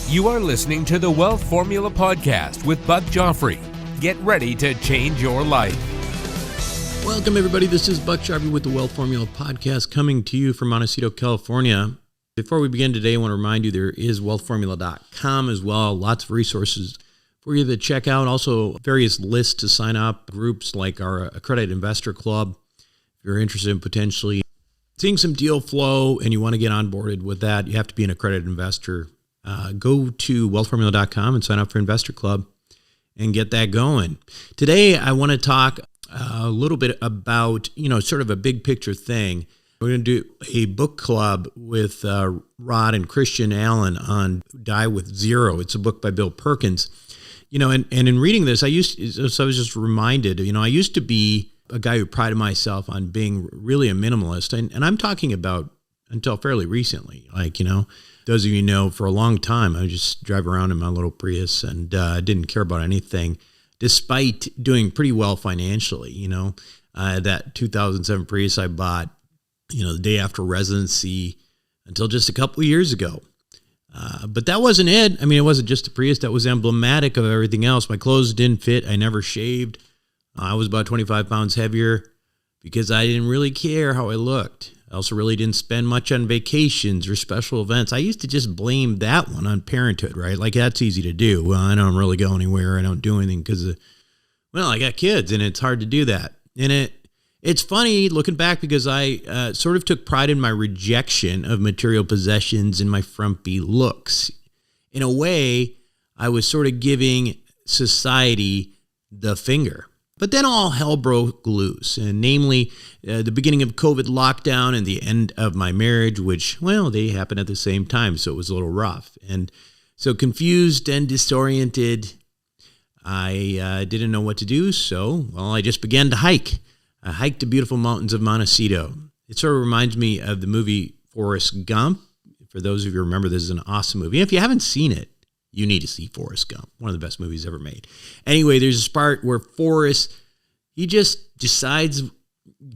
You are listening to the Wealth Formula Podcast with Buck Joffrey. Get ready to change your life. Welcome, everybody. This is Buck Joffrey with the Wealth Formula Podcast coming to you from Montecito, California. Before we begin today, I want to remind you there is wealthformula.com as well. Lots of resources for you to check out. Also, various lists to sign up, groups like our Accredited Investor Club. If you're interested in potentially seeing some deal flow and you want to get onboarded with that, you have to be an accredited investor. Go to wealthformula.com and sign up for Investor Club and get that going. Today, I want to talk a little bit about, sort of a big picture thing. We're going to do a book club with Rod and Christian Allen on Die with Zero. It's a book by Bill Perkins. And in reading this, I was just reminded, I used to be a guy who prided myself on being really a minimalist. And I'm talking about until fairly recently, those of you know, for a long time, I would just drive around in my little Prius and didn't care about anything, despite doing pretty well financially. That 2007 Prius I bought, the day after residency until just a couple of years ago. But that wasn't it. It wasn't just the Prius. That was emblematic of everything else. My clothes didn't fit. I never shaved. I was about 25 pounds heavier because I didn't really care how I looked. I also really didn't spend much on vacations or special events. I used to just blame that one on parenthood, right? Like, that's easy to do. Well, I don't really go anywhere. I don't do anything because, I got kids, and it's hard to do that. And it's funny looking back because I sort of took pride in my rejection of material possessions and my frumpy looks. In a way, I was sort of giving society the finger. But then all hell broke loose, and namely the beginning of COVID lockdown and the end of my marriage, which, they happened at the same time, so it was a little rough. And so confused and disoriented, I didn't know what to do, so, I just began to hike. I hiked the beautiful mountains of Montecito. It sort of reminds me of the movie Forrest Gump. For those of you who remember, this is an awesome movie. And if you haven't seen it, you need to see Forrest Gump, one of the best movies ever made. Anyway, there's this part where Forrest, he just decides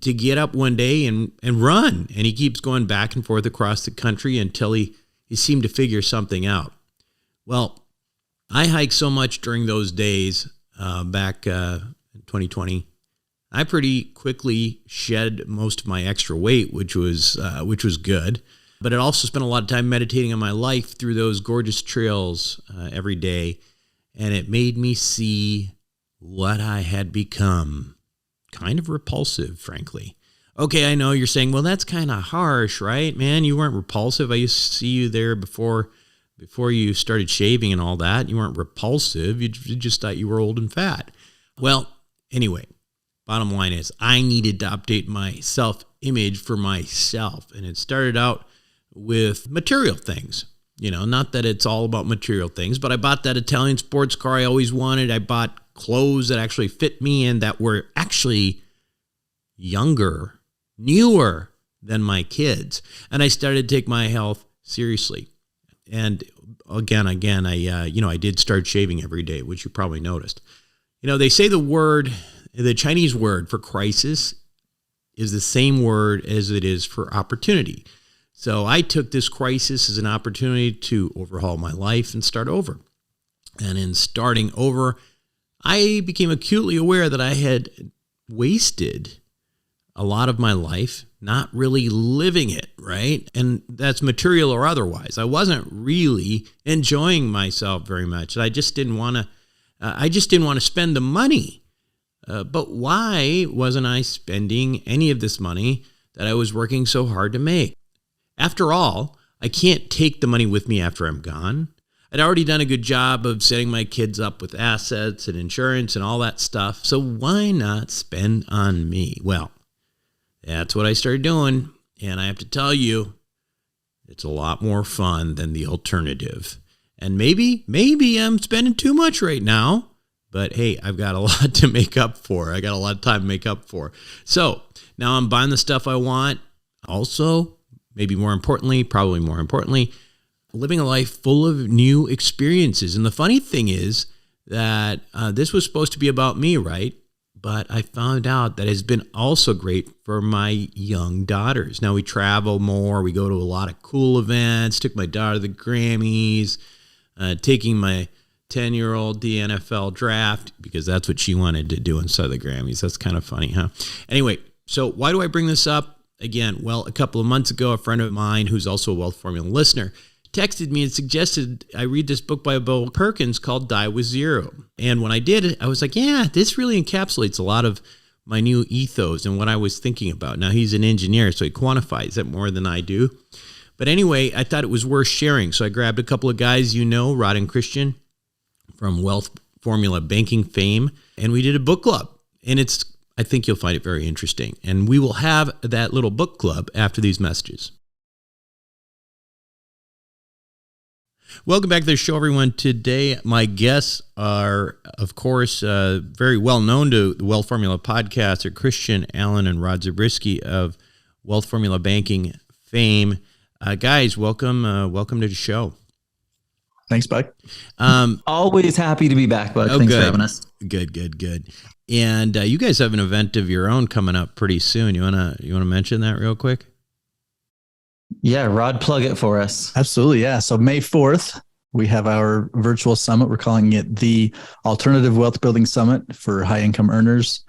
to get up one day and run. And he keeps going back and forth across the country until he seemed to figure something out. Well, I hiked so much during those days back in 2020. I pretty quickly shed most of my extra weight, which was good. But I also spent a lot of time meditating on my life through those gorgeous trails every day. And it made me see what I had become. Kind of repulsive, frankly. Okay, I know you're saying, well, that's kind of harsh, right? Man, you weren't repulsive. I used to see you there before you started shaving and all that. You weren't repulsive. You just thought you were old and fat. Well, anyway, bottom line is I needed to update my self-image for myself. And it started out with material things, not that it's all about material things, but I bought that Italian sports car I always wanted. I bought clothes that actually fit me and that were actually younger, newer than my kids. And I started to take my health seriously. And again, I did start shaving every day, which you probably noticed. They say the Chinese word for crisis is the same word as it is for opportunity. So I took this crisis as an opportunity to overhaul my life and start over. And in starting over, I became acutely aware that I had wasted a lot of my life not really living it, right? And that's material or otherwise. I wasn't really enjoying myself very much. I just didn't want to spend the money. But why wasn't I spending any of this money that I was working so hard to make? After all, I can't take the money with me after I'm gone. I'd already done a good job of setting my kids up with assets and insurance and all that stuff. So why not spend on me? Well, that's what I started doing. And I have to tell you, it's a lot more fun than the alternative. And maybe I'm spending too much right now. But hey, I've got a lot to make up for. I got a lot of time to make up for. So now I'm buying the stuff I want. Also, maybe probably more importantly, living a life full of new experiences. And the funny thing is that this was supposed to be about me, right? But I found out that it's been also great for my young daughters. Now we travel more. We go to a lot of cool events. Took my daughter to the Grammys. taking my 10-year-old the NFL draft because that's what she wanted to do inside the Grammys. That's kind of funny, huh? Anyway, so why do I bring this up? Again, well, a couple of months ago, a friend of mine who's also a Wealth Formula listener texted me and suggested I read this book by Bill Perkins called Die with Zero. And when I did, I was like, yeah, this really encapsulates a lot of my new ethos and what I was thinking about. Now, he's an engineer, so he quantifies it more than I do. But anyway, I thought it was worth sharing. So I grabbed a couple of guys Rod and Christian from Wealth Formula banking fame, and we did a book club. And I think you'll find it very interesting. And we will have that little book club after these messages. Welcome back to the show, everyone. Today, my guests are, of course, very well known to the Wealth Formula podcast, are Christian Allen and Rod Zabriskie of Wealth Formula banking fame. Guys, welcome to the show. Thanks, Buck. Always happy to be back, Buck. Thanks for having us. Good. And you guys have an event of your own coming up pretty soon. You wanna mention that real quick? Yeah, Rod, plug it for us. Absolutely, yeah. So May 4th, we have our virtual summit. We're calling it the Alternative Wealth Building Summit for high income earners.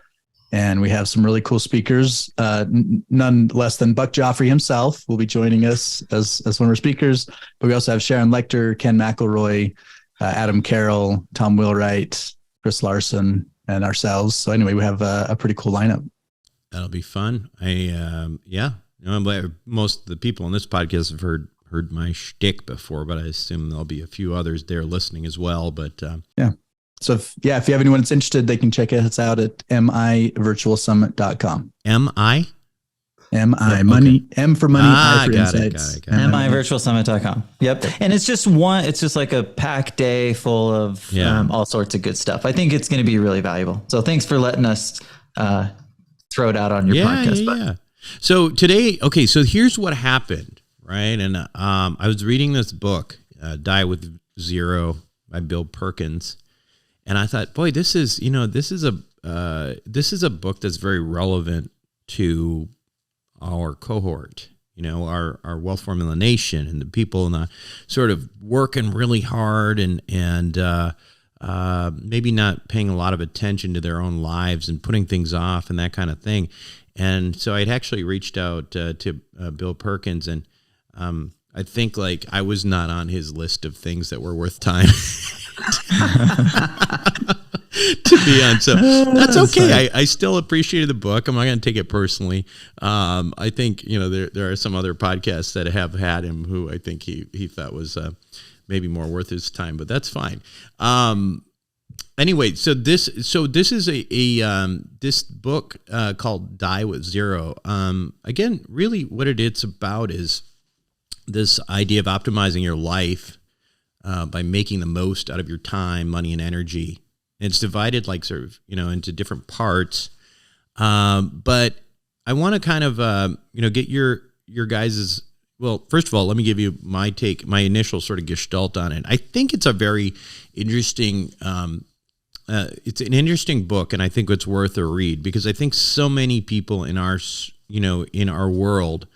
And we have some really cool speakers. None less than Buck Joffrey himself will be joining us as one of our speakers. But we also have Sharon Lechter, Ken McElroy, Adam Carroll, Tom Wheelwright, Chris Larson, and ourselves. So anyway, we have a pretty cool lineup. That'll be fun. Most of the people on this podcast have heard my shtick before, but I assume there'll be a few others there listening as well. But yeah. So if you have anyone that's interested, they can check us out at mivirtualsummit.com. M-I? M-I, money, okay. M for money, I for insights. Got it. mivirtualsummit.com. Yep. And it's just like a packed day full of all sorts of good stuff. I think it's going to be really valuable. So thanks for letting us throw it out on your podcast. Yeah. So today, so here's what happened, right? And I was reading this book, Die with Zero by Bill Perkins. And I thought, boy, this is a book that's very relevant to our cohort, our Wealth Formula Nation and the people in the sort of working really hard and maybe not paying a lot of attention to their own lives and putting things off and that kind of thing. And so I'd actually reached out to Bill Perkins, and I think I was not on his list of things that were worth time to be on. So that's okay. I still appreciated the book. I'm not going to take it personally. I think, there are some other podcasts that have had him who I think he thought was maybe more worth his time, but that's fine. Anyway, so this is this book called Die with Zero. Again, really what it's about is this idea of optimizing your life by making the most out of your time, money, and energy. And it's divided into different parts. But I want to kind of get your guys's. Well, first of all, let me give you my initial sort of gestalt on it. I think it's a very interesting. It's an interesting book, and I think it's worth a read because I think so many people in our world,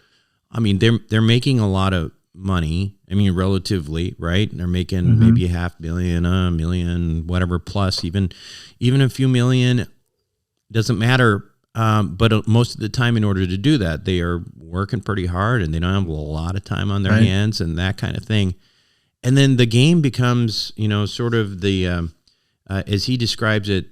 I mean, they're making a lot of money. I mean, relatively, right? They're making maybe $500,000, $1 million, whatever, plus even a few million. Doesn't matter. But most of the time, in order to do that, they are working pretty hard, and they don't have a lot of time on their hands and that kind of thing. And then the game becomes, sort of the as he describes it,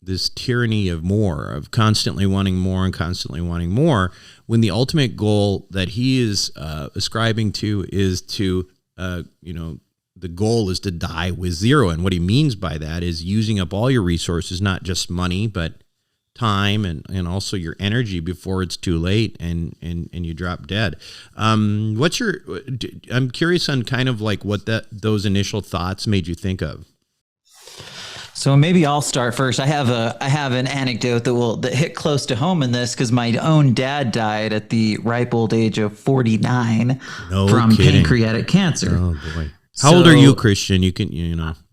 this tyranny of more, of constantly wanting more and constantly wanting more, when the ultimate goal that he is ascribing to is to, the goal is to die with zero. And what he means by that is using up all your resources, not just money, but time and also your energy before it's too late and you drop dead. I'm curious on kind of what those initial thoughts made you think of. So maybe I'll start first. I have an anecdote that hit close to home in this because my own dad died at the ripe old age of 49 from pancreatic cancer. Oh boy. How old are you, Christian?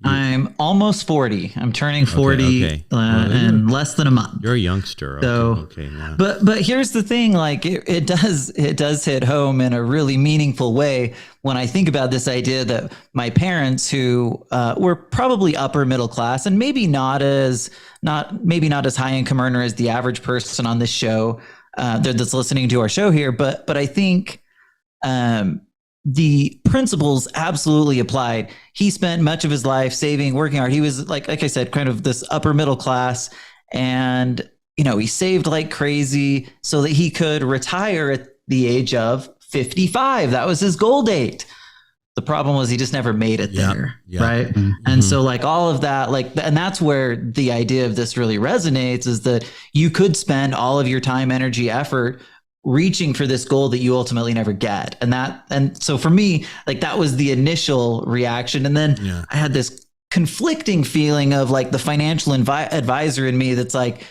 I'm almost 40. I'm turning 40 okay. in less than a month. You're a youngster. Okay. Yeah. But here's the thing, like it does hit home in a really meaningful way when I think about this idea that my parents, who were probably upper middle class and maybe not as high income earner as the average person on this show that's listening to our show here, but I think the principles absolutely applied. He spent much of his life saving, working hard. He was like I said, kind of this upper middle class, and he saved like crazy so that he could retire at the age of 55. That was his goal date. The problem was he just never made it there. Right. Mm-hmm. And so like all of that, and that's where the idea of this really resonates, is that you could spend all of your time, energy, effort reaching for this goal that you ultimately never get. And so for me, like that was the initial reaction. And then I had this conflicting feeling of like the financial advisor in me that's like,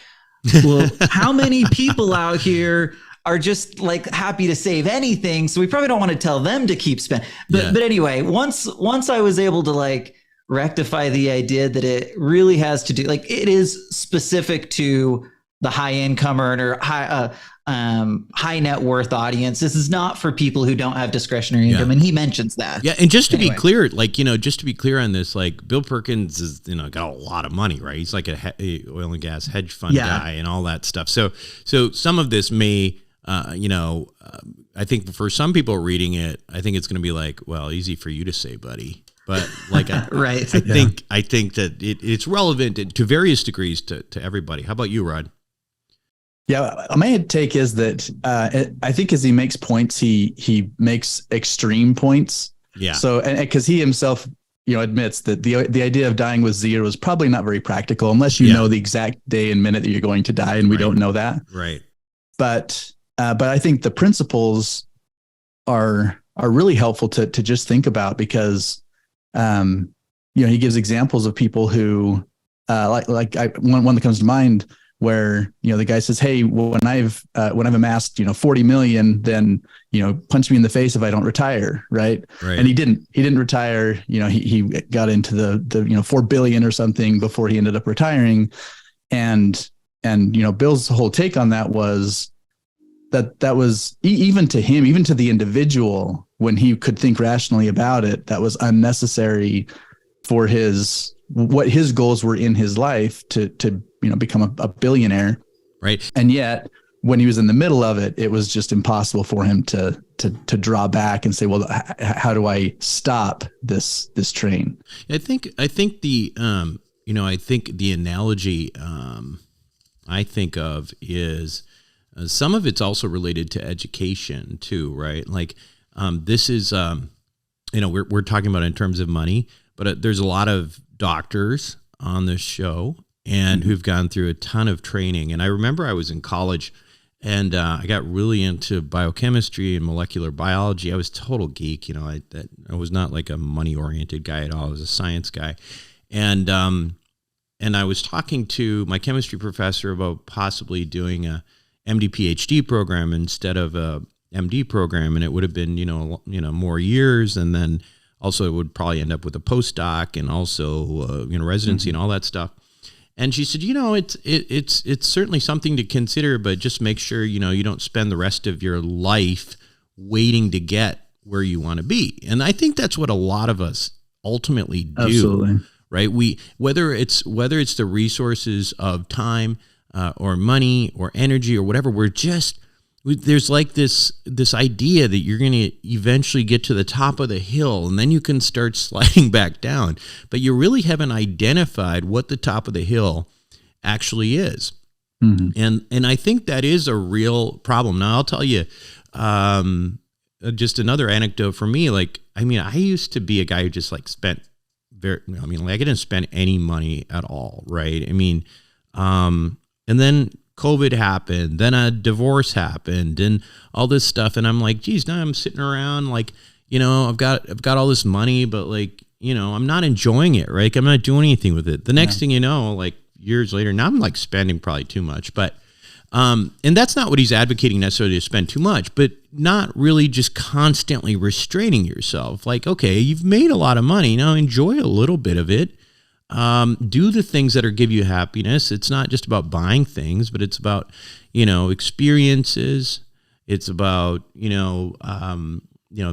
well, how many people out here are just like happy to save anything? So we probably don't want to tell them to keep spending. But anyway, once I was able to like rectify the idea that it really has to do, like it is specific to the high income earner, high net worth audience. This is not for people who don't have discretionary income. And he mentions that. Yeah. And just to be clear, on this, like Bill Perkins is, got a lot of money, right? He's like a oil and gas hedge fund guy and all that stuff. So some of this may, I think for some people reading it, I think it's going to be like, well, easy for you to say, buddy. But like, I think that it's relevant to various degrees to everybody. How about you, Rod? Yeah, my take is that I think as he makes points, he makes extreme points. Yeah. So, and because he himself, admits that the idea of dying with zero is probably not very practical unless you know the exact day and minute that you're going to die, and we don't know that. Right. But I think the principles are really helpful to just think about, because he gives examples of people who one that comes to mind, where the guy says, hey, when I've amassed 40 million, then punch me in the face if I don't retire, right? And he didn't retire. He got into the 4 billion or something before he ended up retiring. And Bill's whole take on that was that was even to him, even to the individual, when he could think rationally about it, that was unnecessary for what his goals were in his life to become a billionaire. Right. And yet when he was in the middle of it, it was just impossible for him to draw back and say, well, how do I stop this train? I think the analogy I think of is some of it's also related to education too, right? Like this is, we're talking about in terms of money, but there's a lot of doctors on this show and who've gone through a ton of training. And I remember I was in college and I got really into biochemistry and molecular biology. I was a total geek. I was not like a money-oriented guy at all. I was a science guy. And I was talking to my chemistry professor about possibly doing a MD PhD program instead of a MD program. And it would have been, more years. And then also it would probably end up with a postdoc and also, residency and all that stuff. And she said, it's certainly something to consider, but just make sure, you don't spend the rest of your life waiting to get where you want to be. And I think that's what a lot of us ultimately do. Absolutely. Right. Whether it's the resources of time or money or energy or whatever, there's like this idea that you're going to eventually get to the top of the hill and then you can start sliding back down, but you really haven't identified what the top of the hill actually is. Mm-hmm. And I think that is a real problem. Now I'll tell you, just another anecdote for me. I used to be a guy who just spent I didn't spend any money at all. Right. And then COVID happened, then a divorce happened and all this stuff. And I'm like, geez, now I'm sitting around I've got all this money, but I'm not enjoying it, right? I'm not doing anything with it. The next thing you know, years later, now I'm spending probably too much, but And that's not what he's advocating necessarily, to spend too much, but not really just constantly restraining yourself. Like, okay, you've made a lot of money. Now enjoy a little bit of it. Do the things that give you happiness. It's not just about buying things, but it's about, experiences. It's about,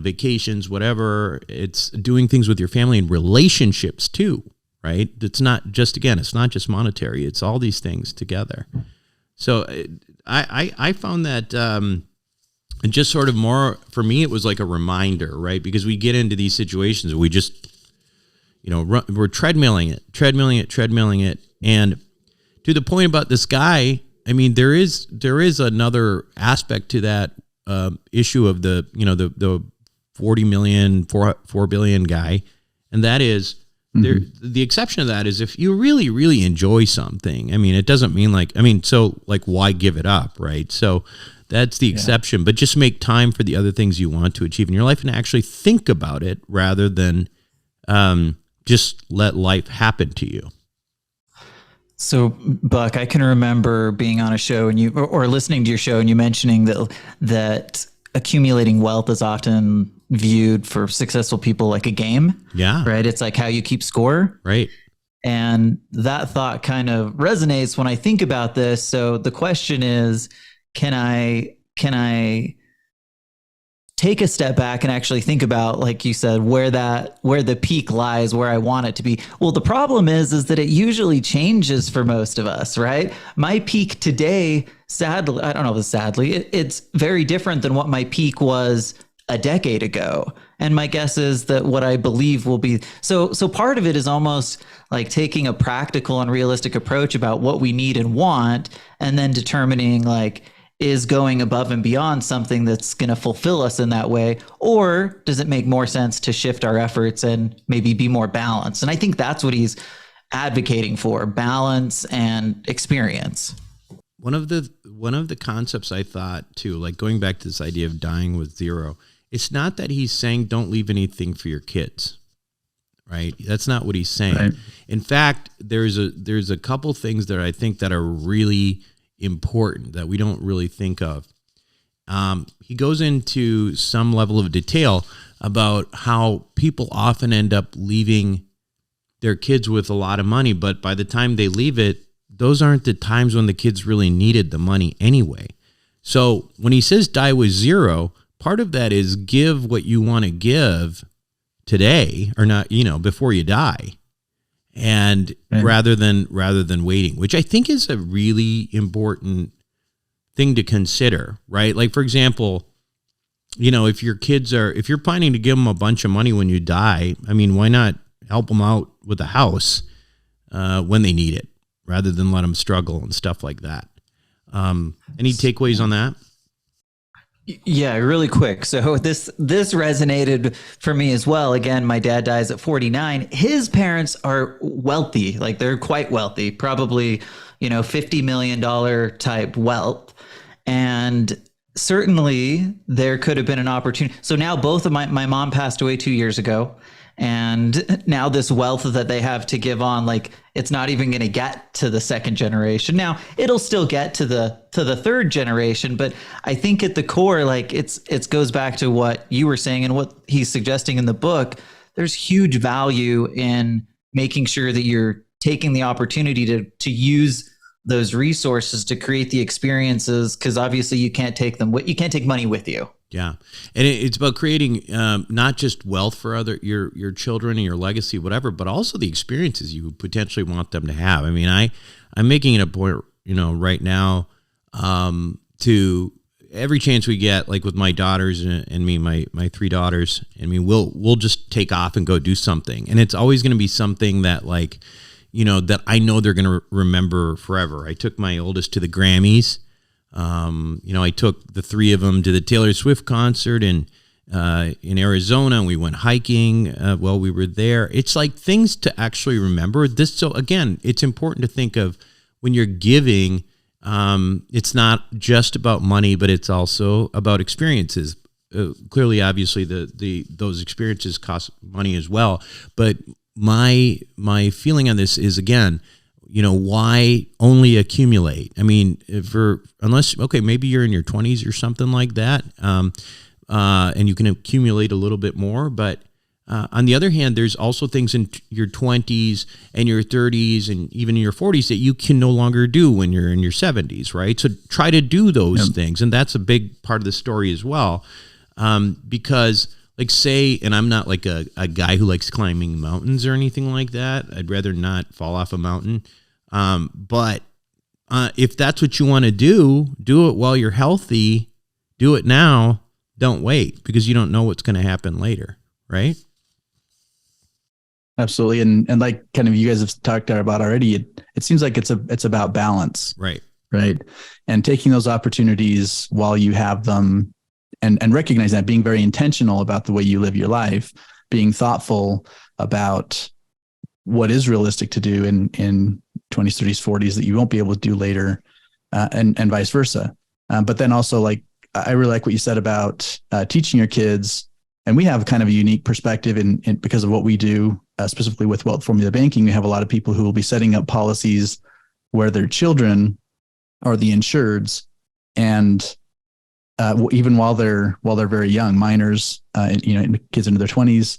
vacations, whatever. It's doing things with your family and relationships too, right? It's not just monetary. It's all these things together. So I found that just sort of more, for me, it was like a reminder, right? Because we get into these situations where we just, we're treadmilling it. And to the point about this guy, I mean, there is another aspect to that issue of the 40 million, 4 billion guy. And that is, the exception of that is if you really, really enjoy something. I mean, it doesn't mean why give it up, right? So that's the exception, but just make time for the other things you want to achieve in your life and actually think about it rather than just let life happen to you. So, Buck, I can remember being on a show and or listening to your show and you mentioning that accumulating wealth is often viewed for successful people like a game. Yeah. Right. It's like how you keep score. Right. And that thought kind of resonates when I think about this. So the question is, can I take a step back and actually think about, like you said, where the peak lies, where I want it to be? Well, the problem is that it usually changes for most of us, right? My peak today, sadly, I don't know if it's sadly, it's very different than what my peak was a decade ago. And my guess is that what I believe will be, so part of it is almost like taking a practical and realistic approach about what we need and want, and then determining is going above and beyond something that's going to fulfill us in that way? Or does it make more sense to shift our efforts and maybe be more balanced? And I think that's what he's advocating for, balance and experience. One of the concepts I thought too, like going back to this idea of dying with zero, it's not that he's saying don't leave anything for your kids, right? That's not what he's saying. Right. In fact, there's a couple things that I think that are really important that we don't really think of. He goes into some level of detail about how people often end up leaving their kids with a lot of money, but by the time they leave it, those aren't the times when the kids really needed the money anyway. So when he says die with zero, part of that is give what you want to give today, or not, before you die. And rather than waiting, which I think is a really important thing to consider, right? Like, for example, if you're planning to give them a bunch of money when you die, I mean, why not help them out with a house when they need it, rather than let them struggle and stuff like that. Any takeaways on that? Yeah, really quick. So this resonated for me as well. Again, my dad dies at 49. His parents are wealthy, like they're quite wealthy, probably, $50 million type wealth. And certainly there could have been an opportunity. So now both of my mom passed away 2 years ago. And now this wealth that they have to give on, it's not even going to get to the second generation. Now it'll still get to the third generation, but I think at the core, it goes back to what you were saying and what he's suggesting in the book. There's huge value in making sure that you're taking the opportunity to use those resources to create the experiences, because obviously you can't take money with you. Yeah. And it's about creating not just wealth for your children and your legacy, whatever, but also the experiences you potentially want them to have. I mean, I'm making it a point, right now, to every chance we get, like with my daughters and me, my 3 daughters, I mean, we'll just take off and go do something. And it's always going to be something that that I know they're going to remember forever. I took my oldest to the Grammys. I took the 3 of them to the Taylor Swift concert in Arizona, and we went hiking while we were there. It's like things to actually remember this. So again, it's important to think of when you're giving, it's not just about money, but it's also about experiences. Clearly, obviously those experiences cost money as well. But my feeling on this is, again, why only accumulate? I mean, maybe you're in your 20s or something like that, and you can accumulate a little bit more. But on the other hand, there's also things in your 20s and your 30s and even in your 40s that you can no longer do when you're in your 70s, right? So try to do those things. And that's a big part of the story as well. Because and I'm not like a guy who likes climbing mountains or anything like that. I'd rather not fall off a mountain. But if that's what you want to do it while you're healthy, do it now. Don't wait, because you don't know what's going to happen later. Right. Absolutely. And like kind of you guys have talked about already, it seems like it's about balance. Right. Right. And taking those opportunities while you have them and recognize that, being very intentional about the way you live your life, being thoughtful about what is realistic to do in 20s, 30s, 40s that you won't be able to do later, and vice versa. But then also, like, I really like what you said about teaching your kids. And we have kind of a unique perspective in because of what we do, specifically with wealth formula banking. We have a lot of people who will be setting up policies where their children are the insureds, and even while they're very young, minors, kids into their 20s.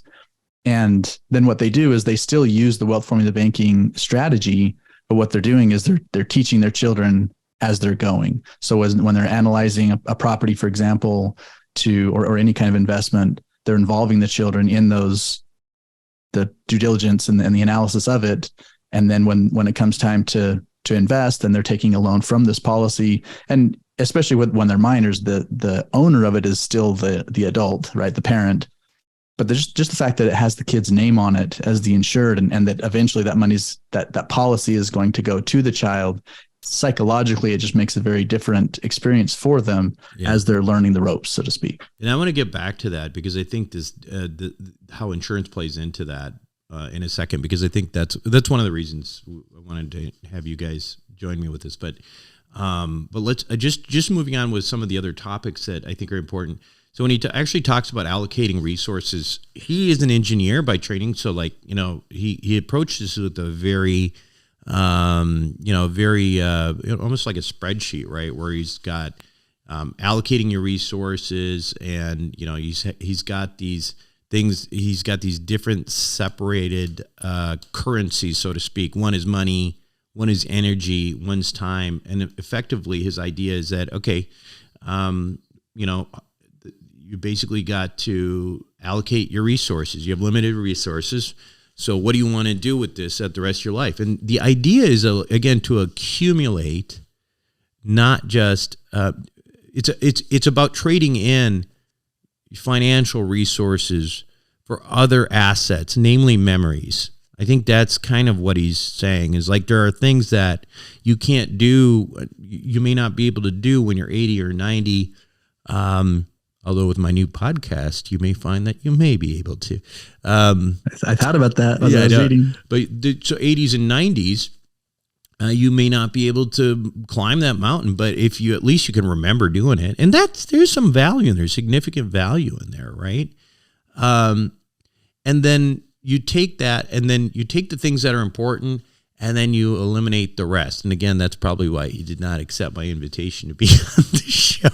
And then what they do is they still use the wealth formula banking strategy, but what they're doing is they're teaching their children as they're going. So when they're analyzing a property, for example, or any kind of investment, they're involving the children in the due diligence and the analysis of it. And then when it comes time to invest, then they're taking a loan from this policy. And especially when they're minors, the owner of it is still the adult, right? The parent. But there's just the fact that it has the kid's name on it as the insured, and that eventually that policy is going to go to the child. Psychologically, it just makes a very different experience for them as they're learning the ropes, so to speak. And I want to get back to that, because I think this how insurance plays into that in a second, because I think that's one of the reasons I wanted to have you guys join me with this. But let's just moving on with some of the other topics that I think are important. So when he actually talks about allocating resources, he is an engineer by training. So he approaches this with a very almost like a spreadsheet, right? Where he's got allocating your resources, and he's got these things. He's got these different separated currencies, so to speak. One is money, one is energy, one's time, and effectively his idea is that you basically got to allocate your resources. You have limited resources. So what do you want to do with this at the rest of your life? And the idea is, again, to accumulate, not just, it's about trading in financial resources for other assets, namely memories. I think that's kind of what he's saying, is like there are things that you can't do, you may not be able to do when you're 80 or 90. Although with my new podcast, you may find that you may be able to. I thought about that when I was reading. But so 80s and 90s, you may not be able to climb that mountain, but if you at least you can remember doing it, and there's some value in there, significant value in there, right? And then you take that, and then you take the things that are important, and then you eliminate the rest. And again, that's probably why he did not accept my invitation to be on the show.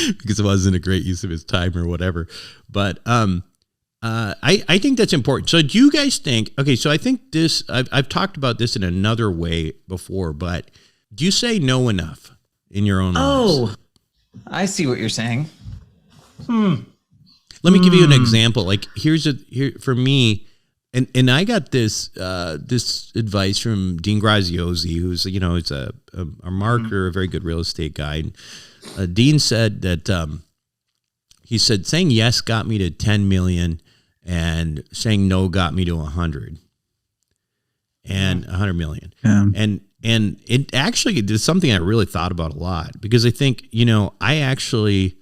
Because it wasn't a great use of his time or whatever. But I think that's important. So do you guys think, okay, so I think this, I've talked about this in another way before, but do you say no enough in your own lives? Oh, I see what you're saying. Let me give you an example. Like here for me, and I got this advice from Dean Graziosi, who's it's a marketer, a very good real estate guy. Dean said that he said saying yes got me to 10 million, and saying no got me to 100 million. Yeah. And it actually is something I really thought about a lot, because I think I actually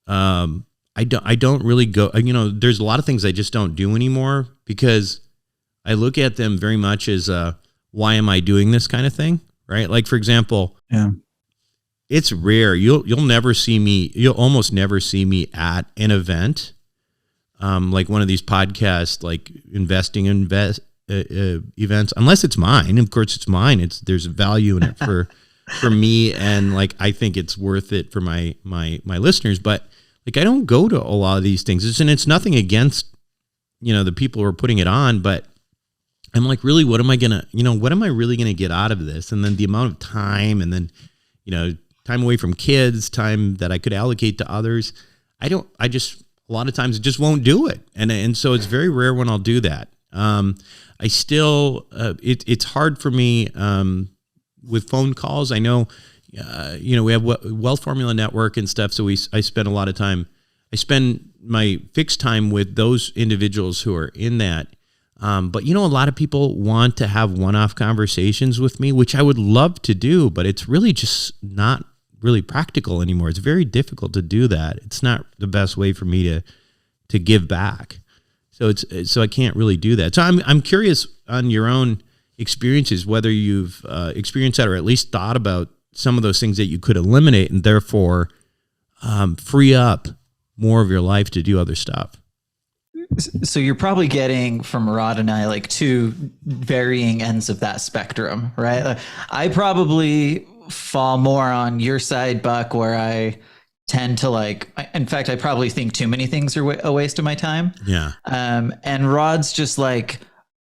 I don't really go. There's a lot of things I just don't do anymore, because I look at them very much as why am I doing this kind of thing, right? Like for example, it's rare. You'll almost never see me at an event, like one of these podcasts, like investing events, unless it's mine. Of course, it's mine. There's value in it for me, and like I think it's worth it for my listeners. But like I don't go to a lot of these things, and it's nothing against the people who are putting it on, but I'm like, really, what am I really gonna get out of this? And then the amount of time, and then time away from kids, time that I could allocate to others. A lot of times it just won't do it. And so it's very rare when I'll do that. I still, it's hard for me, with phone calls. I know, we have Wealth Formula Network and stuff. So I spend a lot of time, I spend my fixed time with those individuals who are in that. But a lot of people want to have one-off conversations with me, which I would love to do, but it's really just not really practical anymore. It's very difficult to do that. It's not the best way for me to give back. So I can't really do that. So I'm curious on your own experiences, whether you've experienced that or at least thought about some of those things that you could eliminate and therefore free up more of your life to do other stuff. So you're probably getting from Rod and I like two varying ends of that spectrum, right? I probably fall more on your side, Buck, where I tend to in fact, I probably think too many things are a waste of my time. Yeah. And Rod's just like,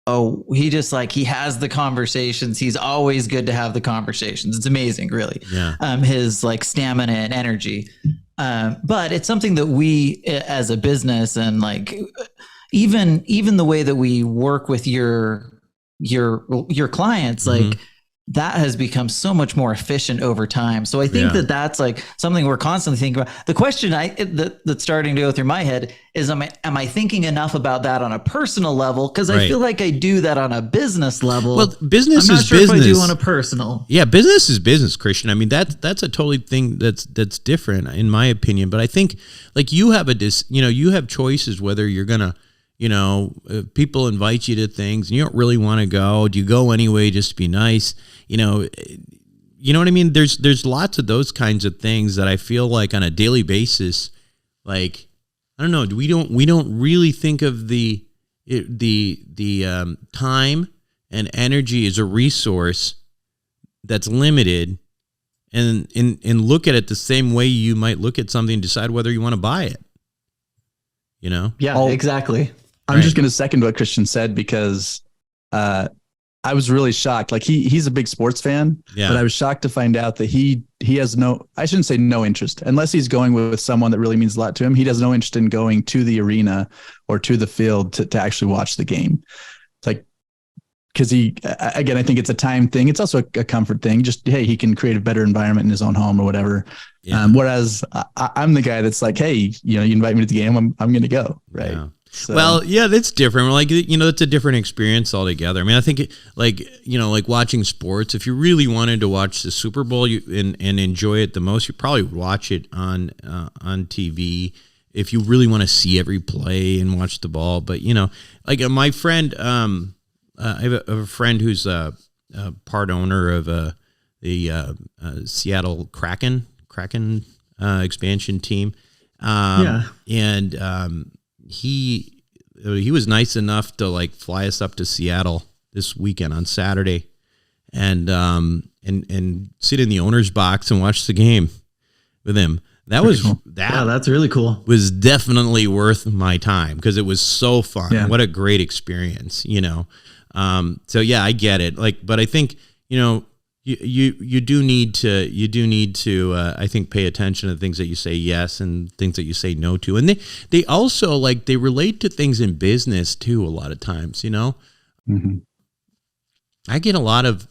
he has the conversations. He's always good to have the conversations. It's amazing, really. Yeah. His stamina and energy. But it's something that we as a business and even the way that we work with your clients, that has become so much more efficient over time. So I think that's something we're constantly thinking about. The question that's starting to go through my head is, am I thinking enough about that on a personal level? Because I feel like I do that on a business level. Well, business I'm not is sure business. If I do on a personal. Yeah, business is business, Christian. I mean, that's a totally thing that's different in my opinion. But I think you have you have choices whether you're gonna. People invite you to things and you don't really want to go. Do you go anyway just to be nice? You know what I mean? There's lots of those kinds of things that I feel like on a daily basis, I don't know, we don't really think of the time and energy as a resource that's limited and look at it the same way you might look at something and decide whether you want to buy it. Yeah, exactly. I'm just going to second what Christian said because I was really shocked. He's a big sports fan, but I was shocked to find out that he has I shouldn't say no interest, unless he's going with someone that really means a lot to him. He has no interest in going to the arena or to the field to actually watch the game. It's because I think it's a time thing. It's also a comfort thing. Just, hey, he can create a better environment in his own home or whatever. Yeah. Whereas I'm the guy that's like, hey, you invite me to the game, I'm going to go. Right. Yeah. So. Well, yeah, that's different. It's a different experience altogether. I mean, I think like watching sports, if you really wanted to watch the Super Bowl and enjoy it the most, you probably would watch it on TV if you really want to see every play and watch the ball. But, my friend, I have a friend who's a part owner of the Seattle Kraken expansion team. And he was nice enough to fly us up to Seattle this weekend on Saturday and sit in the owner's box and watch the game with him. That's really cool. Was definitely worth my time because it was so fun. Yeah. What a great experience, So yeah, I get it. But I think, you do need to I think pay attention to things that you say yes and things that you say no to. And they also they relate to things in business too a lot of times, Mm-hmm. I get a lot of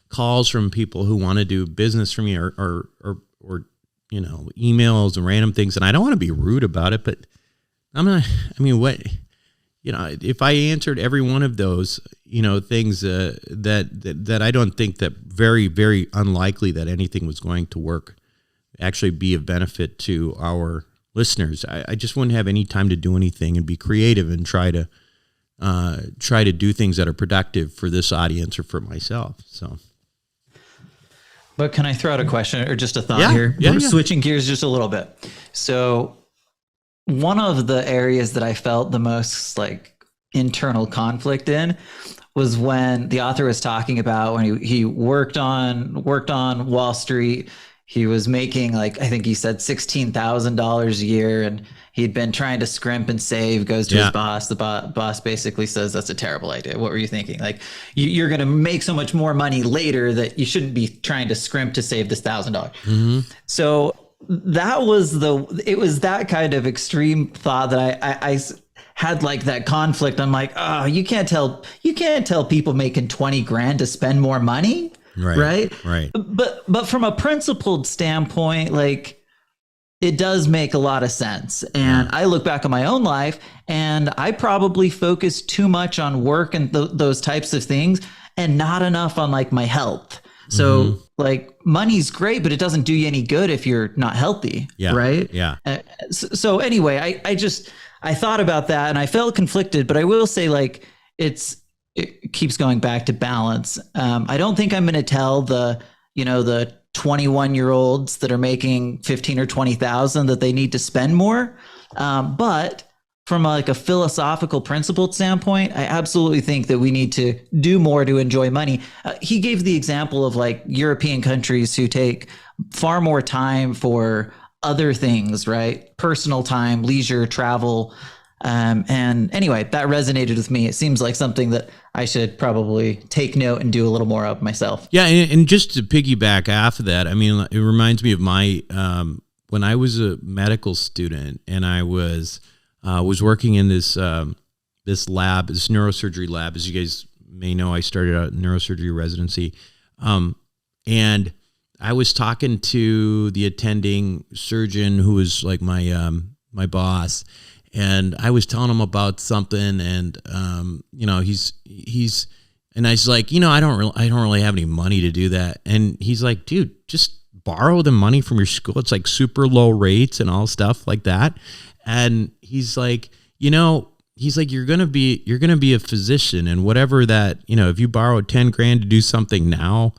calls from people who want to do business for me or emails and random things, and I don't want to be rude about it, but if I answered every one of those, things that I don't think that very, very unlikely that anything was going to work, actually be of benefit to our listeners. I just wouldn't have any time to do anything and be creative and try to do things that are productive for this audience or for myself. So. But can I throw out a question or just a thought here? Yeah, We're switching gears just a little bit. So one of the areas that I felt the most like internal conflict in was when the author was talking about when he worked on Wall Street. He was making like, I think he said $16,000 a year, and he'd been trying to scrimp and save, goes to his boss. The boss basically says, that's a terrible idea. What were you thinking? Like you're going to make so much more money later that you shouldn't be trying to scrimp to save this $1,000. Mm-hmm. So that was it was that kind of extreme thought that I had like that conflict. I'm like, oh, you can't tell people making 20 grand to spend more money. Right. But from a principled standpoint, like it does make a lot of sense. And I look back on my own life and I probably focus too much on work and those types of things and not enough on like my health. So like money's great, but it doesn't do you any good if you're not healthy. Yeah. Right. Yeah. So anyway, I thought about that and I felt conflicted, but I will say like it keeps going back to balance. I don't think I'm going to tell the 21-year-olds that are making 15 or 20,000 that they need to spend more. But from a philosophical principled standpoint, I absolutely think that we need to do more to enjoy money. He gave the example of like European countries who take far more time for other things, right? Personal time, leisure, travel. And anyway, that resonated with me. It seems like something that I should probably take note and do a little more of myself. Yeah. And just to piggyback off of that, I mean, it reminds me of my, when I was a medical student and I was working in this lab, this neurosurgery lab. As you guys may know, I started a neurosurgery residency. And I was talking to the attending surgeon who was like my boss. And I was telling him about something, and he's and I was like, I don't really have any money to do that. And he's like, dude, just borrow the money from your school. It's like super low rates and all stuff like that. And he's like, you're gonna be a physician, and whatever that, if you borrow 10 grand to do something now,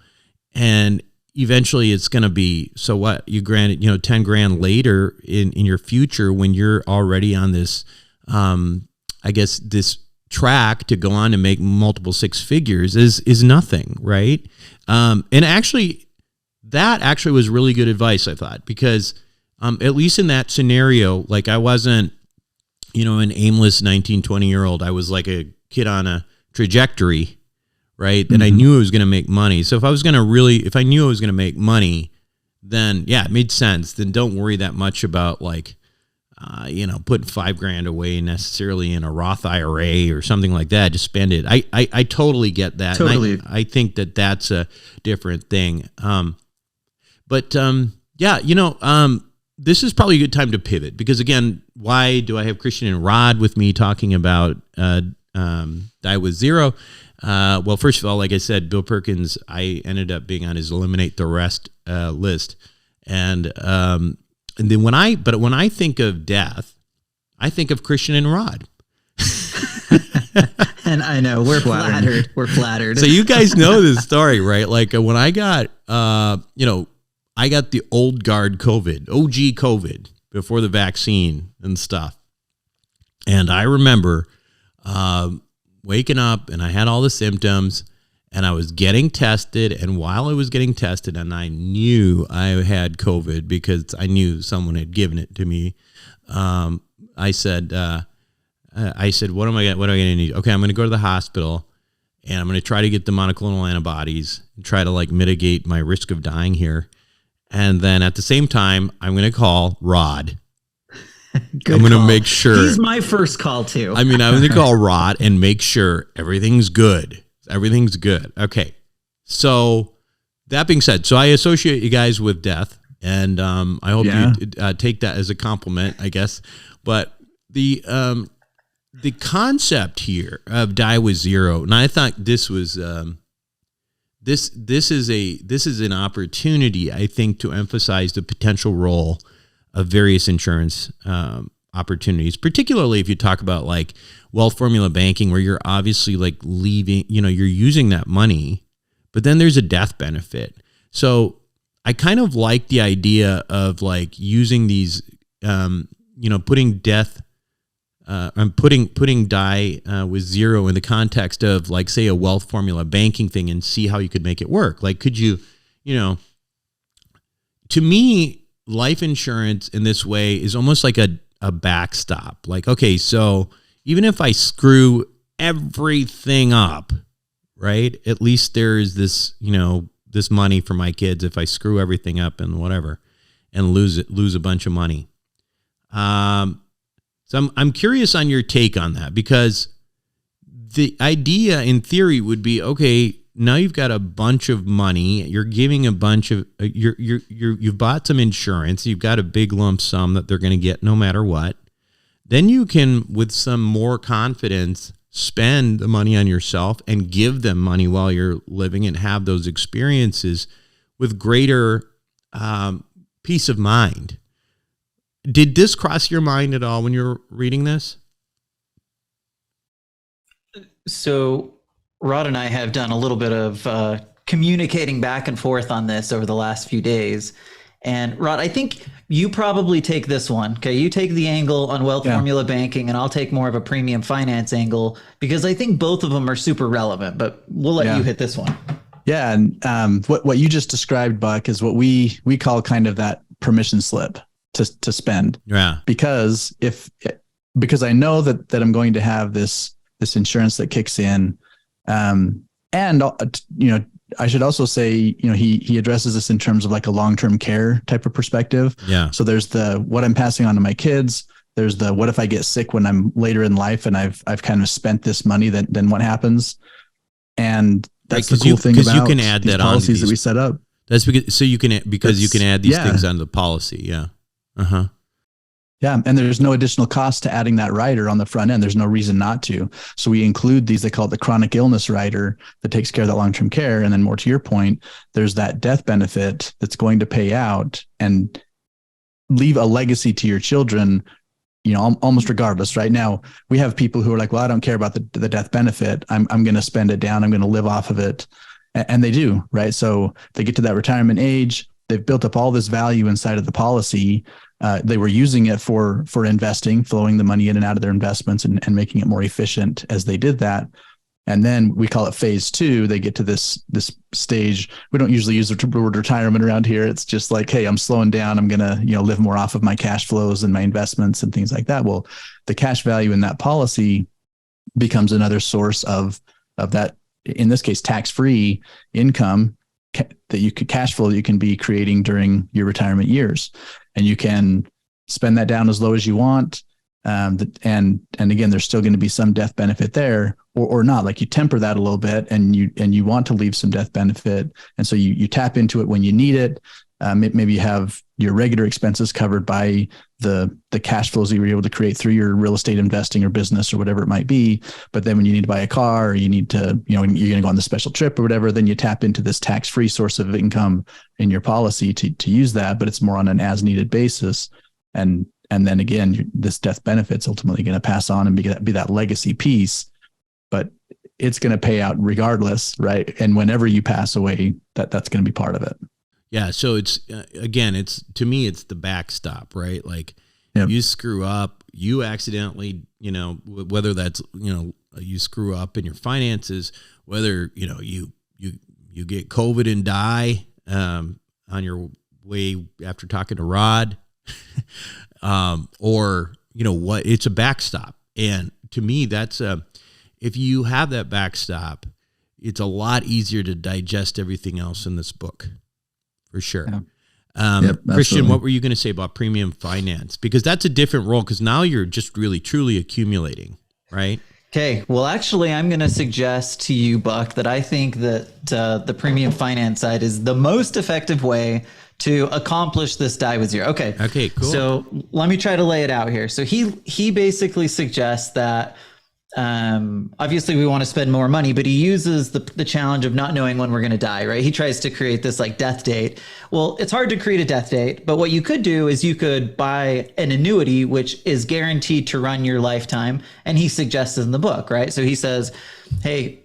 and eventually it's going to be, so what, you granted, 10 grand later in your future when you're already on this, I guess this track to go on to make multiple six figures is nothing. Right. And that actually was really good advice, I thought, because, at least in that scenario, like I wasn't, an aimless 19, 20-year-old. I was like a kid on a trajectory. Right. And I knew I was going to make money. So if I knew I was going to make money, then yeah, it made sense. Then don't worry that much about like, putting $5,000 away necessarily in a Roth IRA or something like that. Just spend it. I totally get that. Totally. I think that that's a different thing. This is probably a good time to pivot because again, why do I have Christian and Rod with me talking about, Die With Zero? Well, first of all, like I said, Bill Perkins, I ended up being on his Eliminate the Rest list. And then when I think of death, I think of Christian and Rod. And I know we're flattered. We're flattered. So you guys know this story, right? Like when I got, I got the old guard COVID, OG COVID before the vaccine and stuff. And I remember, waking up and I had all the symptoms and I was getting tested. And while I was getting tested and I knew I had COVID because I knew someone had given it to me. I said, what am I going to need? Okay. I'm going to go to the hospital and I'm going to try to get the monoclonal antibodies and try to like mitigate my risk of dying here. And then at the same time, I'm going to call Rod. I'm going to make sure. He's my first call too. I'm going to call Rod and make sure everything's good. Everything's good. Okay. So that being said, so I associate you guys with death, and I hope you take that as a compliment, I guess. But the concept here of Die With Zero, and I thought this was this is an opportunity, I think, to emphasize the potential role of various insurance opportunities, particularly if you talk about like wealth formula banking, where you're obviously like leaving, you're using that money, but then there's a death benefit. So I kind of like the idea of like using these, putting death, I'm putting die with zero in the context of like, say, a wealth formula banking thing and see how you could make it work. Like, could you, to me, life insurance in this way is almost like a backstop. Like, okay, so even if I screw everything up, right, at least there is this, this money for my kids if I screw everything up and whatever and lose a bunch of money. So I'm curious on your take on that, because the idea in theory would be, okay, now you've got a bunch of money, you're giving a bunch of, you've bought some insurance, you've got a big lump sum that they're going to get no matter what. Then you can, with some more confidence, spend the money on yourself and give them money while you're living and have those experiences with greater peace of mind. Did this cross your mind at all when you were reading this? So Rod and I have done a little bit of communicating back and forth on this over the last few days. And Rod, I think you probably take this one. Okay. You take the angle on wealth formula banking, and I'll take more of a premium finance angle, because I think both of them are super relevant, but we'll let you hit this one. Yeah. And what you just described, Buck, is what we call kind of that permission slip to spend. Yeah. Because I know that I'm going to have this insurance that kicks in. And I should also say, he addresses this in terms of like a long-term care type of perspective. Yeah. So there's the, what I'm passing on to my kids. There's the, what if I get sick when I'm later in life and I've kind of spent this money, then what happens? And that's the cool thing about you can add that policies that we set up. That's because you can add these things on the policy. Yeah. Uh-huh. Yeah. And there's no additional cost to adding that rider on the front end. There's no reason not to. So we include these, they call it the chronic illness rider that takes care of that long-term care. And then more to your point, there's that death benefit that's going to pay out and leave a legacy to your children, almost regardless. Right now, we have people who are like, well, I don't care about the death benefit. I'm going to spend it down. I'm going to live off of it. And they do, right? So they get to that retirement age. They've built up all this value inside of the policy. They were using it for investing, flowing the money in and out of their investments and making it more efficient as they did that. And then we call it phase 2. They get to this stage. We don't usually use the word retirement around here. It's just like, hey, I'm slowing down. I'm going to, live more off of my cash flows and my investments and things like that. Well, the cash value in that policy becomes another source of that, in this case, tax-free income that you could cash flow that you can be creating during your retirement years. And you can spend that down as low as you want. And again, there's still going to be some death benefit there or not. Like you temper that a little bit and you want to leave some death benefit. And so you tap into it when you need it. Maybe you have your regular expenses covered by the cash flows that you were able to create through your real estate investing or business or whatever it might be. But then when you need to buy a car or you need to, you're going to go on the special trip or whatever, then you tap into this tax-free source of income in your policy to use that, but it's more on an as-needed basis. And then again, this death benefit's ultimately going to pass on and be that legacy piece, but it's going to pay out regardless, right? And whenever you pass away, that's going to be part of it. Yeah. So it's, again, to me, it's the backstop, right? Like you screw up, you accidentally, whether that's, you screw up in your finances, whether, you get COVID and die on your way after talking to Rod, or, what, it's a backstop. And to me, that's if you have that backstop, it's a lot easier to digest everything else in this book. For sure. Yeah. Christian, what were you going to say about premium finance? Because that's a different role, because now you're just really, truly accumulating, right? Okay. Well, actually, I'm going to suggest to you, Buck, that I think that the premium finance side is the most effective way to accomplish this die with zero. Okay. Okay, cool. So let me try to lay it out here. So he basically suggests that obviously we want to spend more money, but he uses the challenge of not knowing when we're going to die, right? He tries to create this like death date. Well, it's hard to create a death date, but what you could do is you could buy an annuity, which is guaranteed to run your lifetime. And he suggests in the book, right? So he says, hey,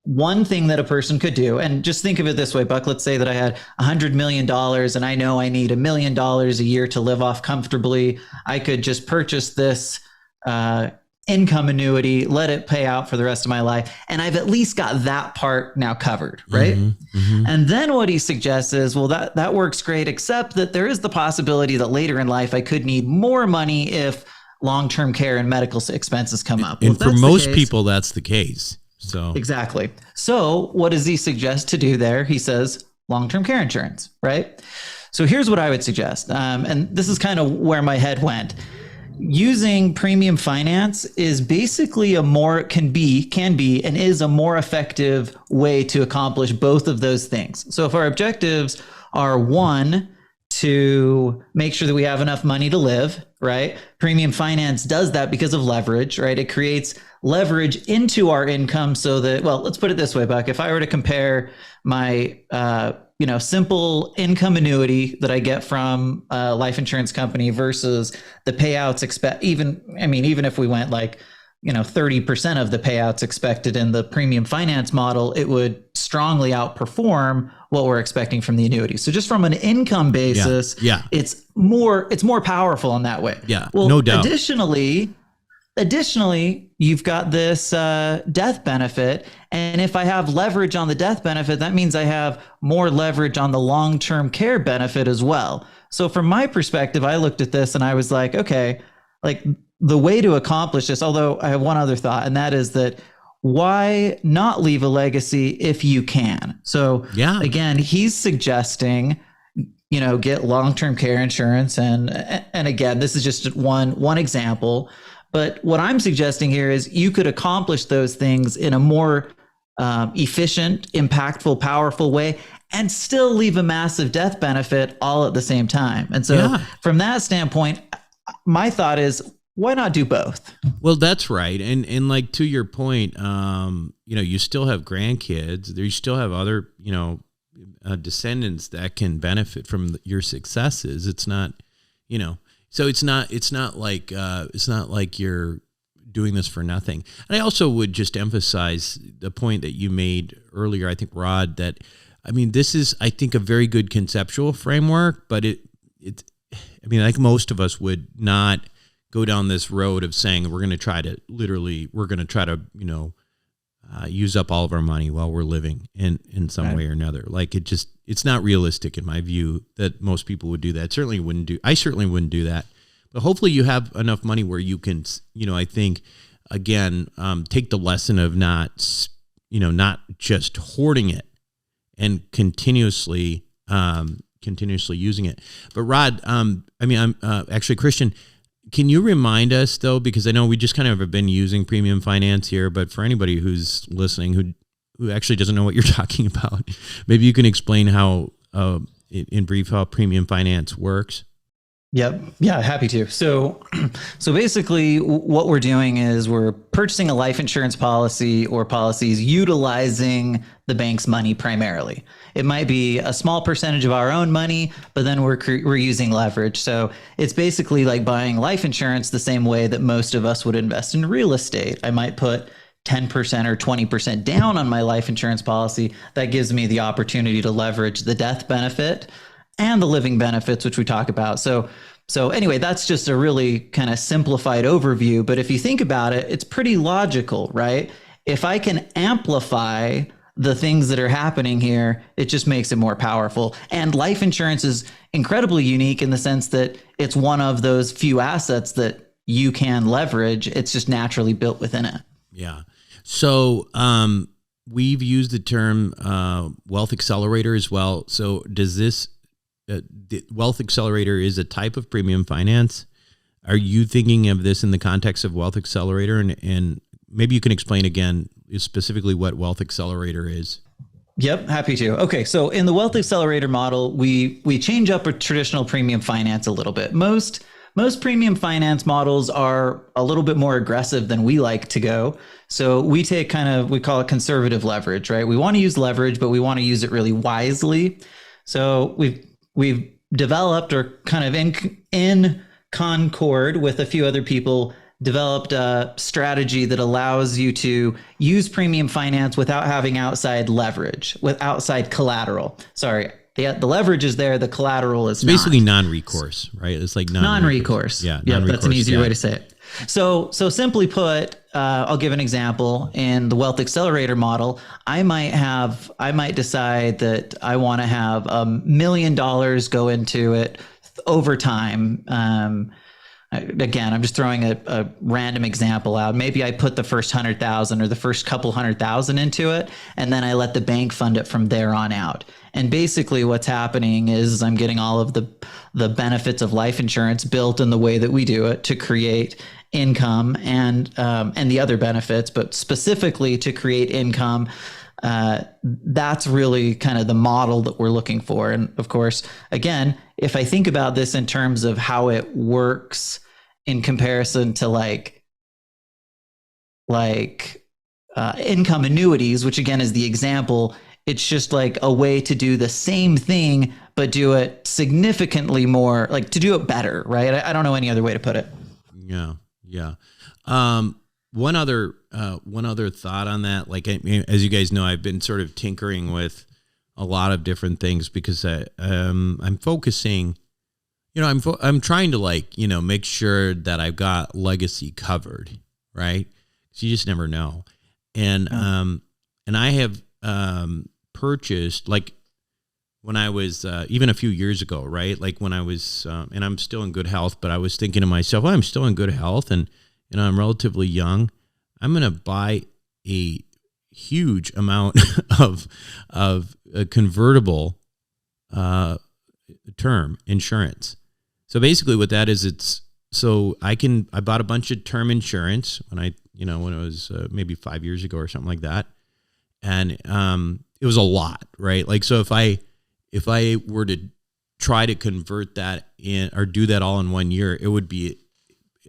one thing that a person could do, and just think of it this way, Buck, let's say that I had $100 million and I know I need $1 million a year to live off comfortably. I could just purchase this income annuity, let it pay out for the rest of my life. And I've at least got that part now covered, right? And then what he suggests is, well, that works great, except that there is the possibility that later in life I could need more money if long-term care and medical expenses come up. And for most people, that's the case. So exactly. So what does he suggest to do there? He says long-term care insurance, right? So here's what I would suggest. And this is kind of where my head went. Using premium finance is basically can be and is a more effective way to accomplish both of those things. So if our objectives are, one, to make sure that we have enough money to live, right? Premium finance does that because of leverage, right? It creates leverage into our income so that, well, let's put it this way, Buck. If I were to compare my, simple income annuity that I get from a life insurance company versus the payouts even if we went 30% of the payouts expected in the premium finance model, it would strongly outperform what we're expecting from the annuity. So just from an income basis, it's more powerful in that way. Yeah, well, no doubt. Additionally, you've got this death benefit. And if I have leverage on the death benefit, that means I have more leverage on the long-term care benefit as well. So from my perspective, I looked at this and I was like, okay, the way to accomplish this, although I have one other thought, and that is that why not leave a legacy if you can? So again, he's suggesting, get long-term care insurance. And again, this is just one example. But what I'm suggesting here is you could accomplish those things in a more efficient, impactful, powerful way and still leave a massive death benefit all at the same time. And so from that standpoint, my thought is, why not do both? Well, that's right. And to your point, you still have grandkids. You still have other, descendants that can benefit from your successes. It's not, so it's not like you're doing this for nothing. And I also would just emphasize the point that you made earlier, I think, Rod, that, this is, I think, a very good conceptual framework, but like most of us would not go down this road of saying we're going to try to use up all of our money while we're living in some way or another. It's not realistic in my view that most people would do that. I certainly wouldn't do that. But hopefully you have enough money where you can, I think, again, take the lesson of not just hoarding it and continuously using it. But Rod, I'm actually, Christian, can you remind us though, because I know we just kind of have been using premium finance here, but for anybody who's listening who actually doesn't know what you're talking about, maybe you can explain how, in brief, how premium finance works. Yep. Yeah, happy to. So basically what we're doing is we're purchasing a life insurance policy or policies utilizing the bank's money primarily. It might be a small percentage of our own money, but then we're using leverage. So it's basically like buying life insurance the same way that most of us would invest in real estate. I might put 10% or 20% down on my life insurance policy. That gives me the opportunity to leverage the death benefit and the living benefits, which we talk about. So anyway, that's just a really kind of simplified overview. But if you think about it, it's pretty logical, right? If I can amplify the things that are happening here, it just makes it more powerful. And life insurance is incredibly unique in the sense that it's one of those few assets that you can leverage. It's just naturally built within it. Yeah. So we've used the term wealth accelerator as well. So does this the wealth accelerator is a type of premium finance? Are you thinking of this in the context of wealth accelerator? And maybe you can explain again specifically what wealth accelerator is. Yep, happy to. Okay, so in the wealth accelerator model, we change up a traditional premium finance a little bit. Most premium finance models are a little bit more aggressive than we like to go. So we take we call it conservative leverage, right? We want to use leverage, but we want to use it really wisely. So we've developed, or kind of in concord with a few other people, developed a strategy that allows you to use premium finance without having outside leverage, with outside collateral. Sorry. The leverage is there. The collateral is basically non-recourse, right? It's like non-recourse. Yeah. Yeah. That's an easier way to say it. So simply put, I'll give an example. In the Wealth Accelerator model, I might decide that I want to have $1 million go into it over time. Again, I'm just throwing a random example out. Maybe I put the first 100,000 or the first couple 100,000 into it, and then I let the bank fund it from there on out. And basically what's happening is I'm getting all of the benefits of life insurance built in the way that we do it to create income and the other benefits, but specifically to create income. That's really kind of the model that we're looking for. And of course, again, if I think about this in terms of how it works in comparison to like income annuities, which again is the example, it's just like a way to do the same thing, but do it significantly more, like to do it better, right? I don't know any other way to put it. Yeah. Yeah. One other thought on that, like, as you guys know, I've been sort of tinkering with a lot of different things because I'm focusing, I'm trying to make sure that I've got legacy covered, right? So you just never know. And I have, purchased, like when I was, even a few years ago, right? Like when I was, and I'm still in good health, but I was thinking to myself, well, I'm still in good health and, I'm relatively young. I'm going to buy a huge amount of a convertible term insurance. So basically what that is, I bought a bunch of term insurance when it was maybe 5 years ago or something like that. And it was a lot, right? Like, so if I were to try to convert that in or do that all in 1 year, it would be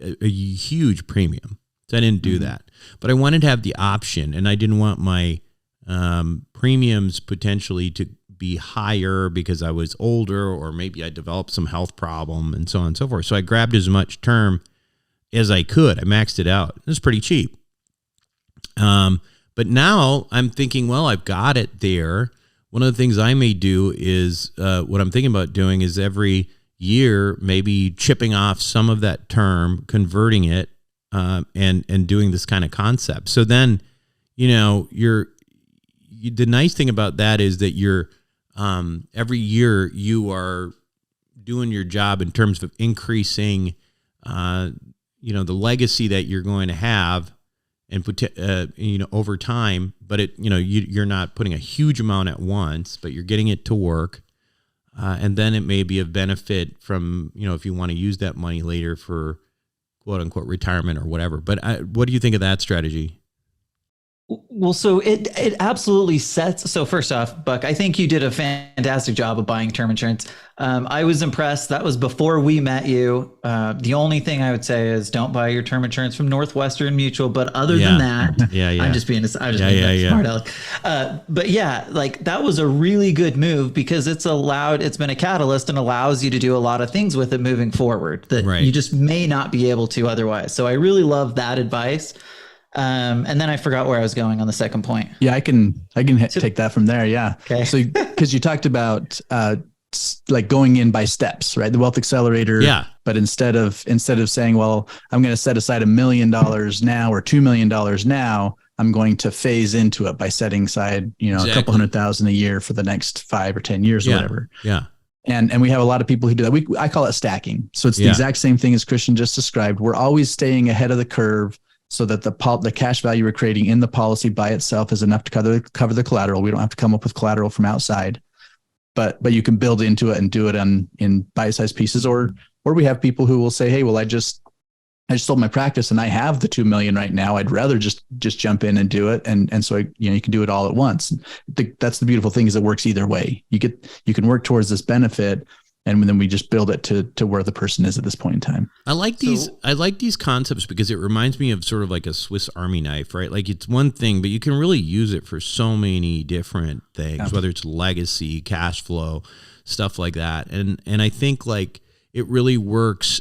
a huge premium. So I didn't do that, but I wanted to have the option, and I didn't want my premiums potentially to be higher because I was older, or maybe I developed some health problem and so on and so forth. So I grabbed as much term as I could. I maxed it out. It was pretty cheap. But now I'm thinking, well, I've got it there. One of the things I may do is what I'm thinking about doing is every year, maybe chipping off some of that term, converting it, and doing this kind of concept. So then, the nice thing about that is that you're every year you are doing your job in terms of increasing, the legacy that you're going to have. And put over time, but you're not putting a huge amount at once, but you're getting it to work, and then it may be of benefit from if you want to use that money later for quote unquote retirement or whatever. But what do you think of that strategy? Well, so it absolutely sets. So first off, Buck, I think you did a fantastic job of buying term insurance. I was impressed. That was before we met you. The only thing I would say is don't buy your term insurance from Northwestern Mutual. But other than that, I'm just being smart aleck. But yeah, like that was a really good move because it's been a catalyst and allows you to do a lot of things with it moving forward that you just may not be able to otherwise. So I really love that advice. And then I forgot where I was going on the second point. Yeah, I can take that from there. Yeah. Okay. So, because you talked about like going in by steps, right? The Wealth Accelerator. Yeah. But instead of saying, well, I'm going to set aside $1 million now or $2 million now, I'm going to phase into it by setting aside, a couple $100,000 a year for the next 5 or 10 years or whatever. Yeah. And we have a lot of people who do that. I call it stacking. So it's the exact same thing as Christian just described. We're always staying ahead of the curve, so that the cash value we're creating in the policy by itself is enough to cover the collateral. We don't have to come up with collateral from outside, but you can build into it and do it in bite-sized pieces. Or we have people who will say, hey, well, I just sold my practice and I have the 2 million right now. I'd rather just jump in and do it. And so, you can do it all at once. That's the beautiful thing is it works either way. You can work towards this benefit, and then we just build it to where the person is at this point in time. I like these concepts because it reminds me of sort of like a Swiss Army knife, right? Like it's one thing, but you can really use it for so many different things, whether it's legacy, cash flow, stuff like that. And I think like it really works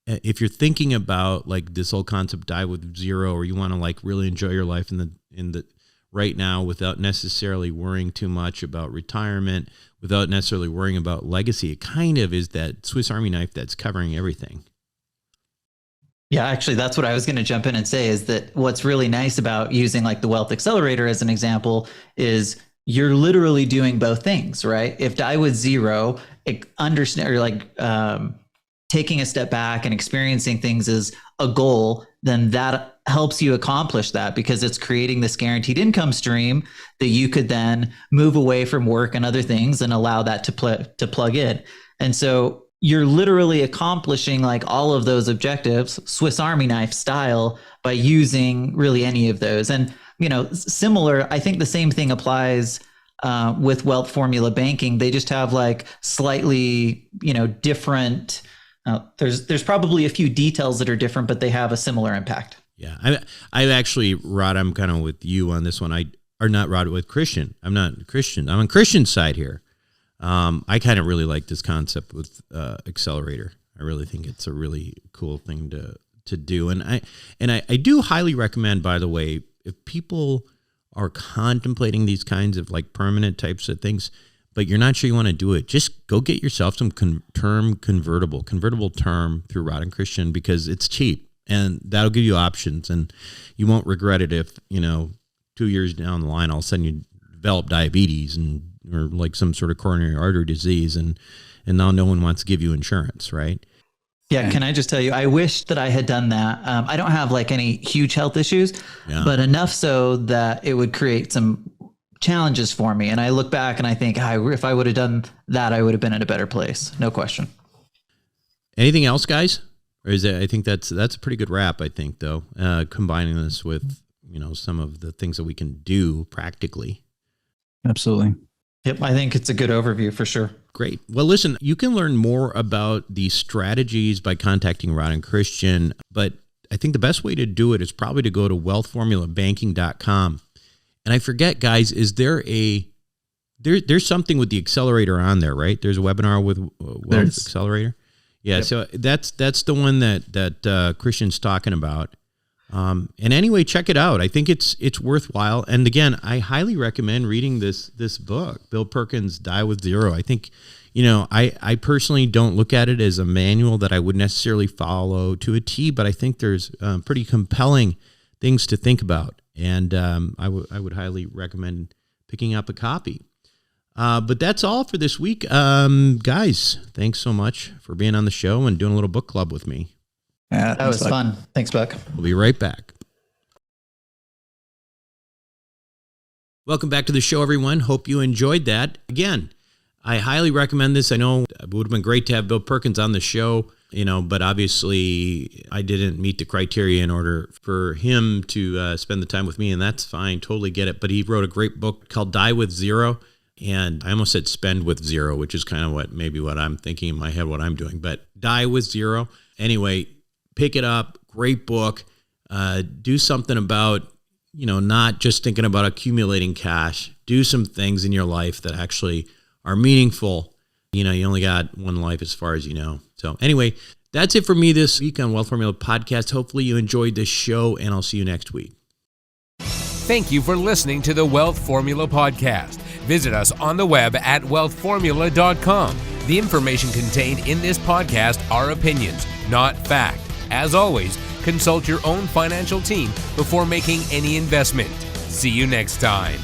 if you're thinking about like this whole concept, die with zero, or you want to like really enjoy your life in the right now without necessarily worrying too much about retirement, without necessarily worrying about legacy, it kind of is that Swiss Army knife that's covering everything. Yeah, actually, that's what I was going to jump in and say is that what's really nice about using like the Wealth Accelerator as an example is you're literally doing both things, right? If die with zero, understand or like taking a step back and experiencing things as a goal, then that helps you accomplish that because it's creating this guaranteed income stream that you could then move away from work and other things and allow that to plug in. And so you're literally accomplishing like all of those objectives, Swiss Army knife style, by using really any of those. And, you know, similar, I think the same thing applies with wealth formula banking. They just have like slightly, you know, different, there's probably a few details that are different, but they have a similar impact. Yeah. I actually, Rod, I'm kind of with you on this one. Or not Rod, with Christian. I'm not Christian. I'm on Christian's side here. I kind of really like this concept with Accelerator. I really think it's a really cool thing to do. And I do highly recommend, by the way, if people are contemplating these kinds of like permanent types of things, but you're not sure you want to do it, just go get yourself some convertible term through Rod and Christian, because it's cheap and that'll give you options and you won't regret it if, you know, 2 years down the line, all of a sudden you develop diabetes or like some sort of coronary artery disease and now no one wants to give you insurance, right? Yeah. Can I just tell you, I wish that I had done that. I don't have like any huge health issues, but enough so that it would create some challenges for me. And I look back and I think, if I would have done that, I would have been in a better place. No question. Anything else, guys? Or is it, I think that's a pretty good wrap, I think, though, combining this with, you know, some of the things that we can do practically. Absolutely. Yep. I think it's a good overview for sure. Great. Well, listen, you can learn more about these strategies by contacting Rod and Christian, but I think the best way to do it is probably to go to wealthformulabanking.com. And I forget, guys, is there there's something with the accelerator on there, right? There's a webinar with Wealth Accelerator. Yeah. Yep. So that's the one that Christian's talking about. And anyway, check it out. I think it's worthwhile. And again, I highly recommend reading this book, Bill Perkins' Die with Zero. I think, you know, I personally don't look at it as a manual that I would necessarily follow to a T, but I think there's pretty compelling things to think about. And I would highly recommend picking up a copy. But that's all for this week. Guys, thanks so much for being on the show and doing a little book club with me. Yeah, that was fun. Thanks, Buck. We'll be right back. Welcome back to the show, everyone. Hope you enjoyed that. Again, I highly recommend this. I know it would have been great to have Bill Perkins on the show, you know, but obviously I didn't meet the criteria in order for him to spend the time with me, and that's fine. Totally get it. But he wrote a great book called Die with Zero. And I almost said spend with zero, which is kind of what I'm thinking in my head, what I'm doing, but Die with Zero. Anyway, pick it up. Great book. Do something about, you know, not just thinking about accumulating cash. Do some things in your life that actually are meaningful. You know, you only got one life as far as you know. So anyway, that's it for me this week on Wealth Formula Podcast. Hopefully you enjoyed this show, and I'll see you next week. Thank you for listening to the Wealth Formula Podcast. Visit us on the web at wealthformula.com. The information contained in this podcast are opinions, not fact. As always, consult your own financial team before making any investment. See you next time.